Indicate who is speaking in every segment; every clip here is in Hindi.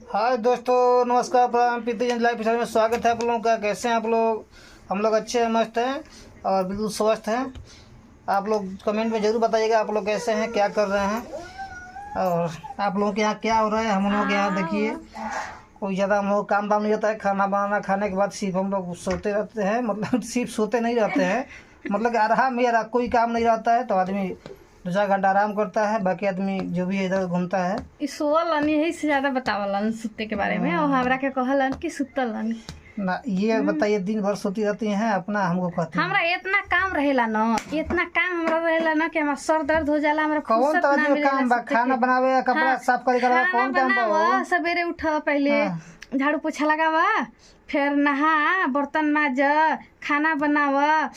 Speaker 1: हाय दोस्तों, नमस्कार, प्रणाम। प्रीतिजन लाइफ स्टाइल में स्वागत है आप लोगों का। कैसे हैं आप लोग? हम लोग अच्छे हैं, मस्त हैं और बिल्कुल स्वस्थ हैं। आप लोग कमेंट में ज़रूर बताइएगा आप लोग कैसे हैं, क्या कर रहे हैं और आप लोगों के यहाँ क्या हो रहा है। हम लोगों के यहाँ देखिए कोई ज़्यादा हम लोग काम दाम नहीं रहता है। खाना बनाना, खाने के बाद सिर्फ हम लोग सोते रहते हैं। मतलब सिर्फ सोते नहीं रहते हैं, मतलब कि आराम में यार कोई काम नहीं रहता है तो आदमी 2-4 घंटा आराम करता है। बाकी आदमी जो भी इधर घूमता है।
Speaker 2: इ सोवलन यही से ज्यादा बतावलन सुते के बारे में, और हमरा के कहलन कि सुतलन
Speaker 1: ना। ये बताइए, दिन भर सोती रहती हैं अपना, हमको कहती हैं।
Speaker 2: हमरा इतना काम रहेला न, इतना काम हमरा रहेला न कि हमरा सर दर्द हो जाला। हमरा
Speaker 1: कौन
Speaker 2: फुर्सत
Speaker 1: तरह
Speaker 2: ना
Speaker 1: के
Speaker 2: मिलेला
Speaker 1: काम बा?
Speaker 2: सुते
Speaker 1: खाना
Speaker 2: के।
Speaker 1: बनावे या कपड़ा
Speaker 2: हाँ,
Speaker 1: साफ करे करवा? कौन काम बा
Speaker 2: बनावा,
Speaker 1: वो?
Speaker 2: सवेरे उठ पहले झाड़ू पोछा लगावा, फिर नहा, बर्तन माज, खाना बनावा,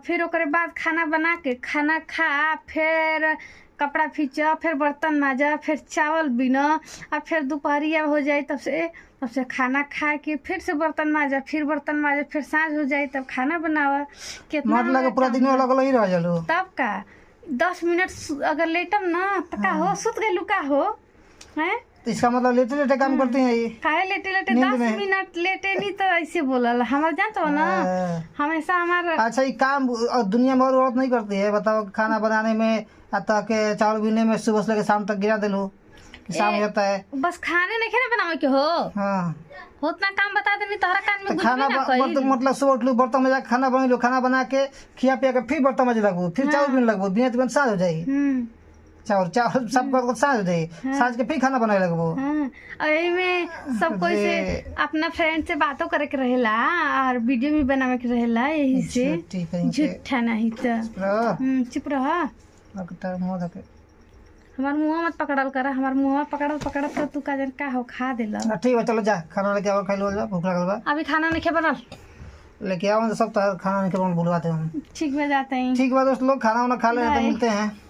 Speaker 2: फिर ओकरे बाद खाना बना के खाना खा, फिर कपड़ा फींचा, फिर बर्तन माजा, फिर चावल बीना, और फिर दोपहरिया हो जाए तब से खाना खा के फिर से बर्तन माजा, फिर साँझ हो जाए तब खाना बनावा। कितना
Speaker 1: मतलब पूरा दिन अलग अलग ही रह जालो।
Speaker 2: तब का 10 मिनट अगर लेटम ना तो का हो, सुत गइलू का हो हैं?
Speaker 1: तो इसका मतलब लेटे लेटे काम करती हैं ये?
Speaker 2: काहे लेटे लेटे
Speaker 1: नींद
Speaker 2: 10
Speaker 1: में?
Speaker 2: मिनट लेटे नहीं तो ऐसे बोलल हमार जानते हो ना। हमेशा हमार
Speaker 1: अच्छा, ये काम और दुनिया में और औरत नहीं करती है? बताओ, खाना बनाने में तक के चावल बीने में सुबह से लेकर शाम तक गिरा दिलो कि शाम हो जाता है।
Speaker 2: बस खाने नहीं खाना बनावे के हो,
Speaker 1: हाँ,
Speaker 2: उतना काम बता देनी तोहरा कान में
Speaker 1: तो
Speaker 2: घुस
Speaker 1: खाना
Speaker 2: भी ना कइल।
Speaker 1: मतलब सुबह उठलू, बर्तन में जाकर खाना बना लो, खाना बना के खिया पिया के फिर बर्तन में लगू, फिर चावल बीने लगू, बिना तुरंत साँझ हो जाएगी। चावल सब कर साँझ हो जाएगी, साँझ के फिर खाना बनाए लगबो।
Speaker 2: हाँ, और यही में सब कोई से अपना फ्रेंड से बातों करे के रहेला और वीडियो भी बनावे के रहेला, यही से
Speaker 1: ठीक है।
Speaker 2: झूठा नहीं तो चुप रह। हमार मुँह मत पकड़ल कर, हमार मुँह पकड़ल तो तू का जन का हो खा देला।
Speaker 1: ठीक है, चलो जा खाना लेके आओ, खा लो, जा भूख लगल बा।
Speaker 2: अभी खाना नहीं खे बनल,
Speaker 1: लेके आओ तो सब खाना नहीं के बुलवाते हैं हम।
Speaker 2: ठीक बा जाते हैं।
Speaker 1: ठीक बा दोस्त लोग, खाना वाना खा ले तो
Speaker 2: बाय।
Speaker 1: मिलते हैं।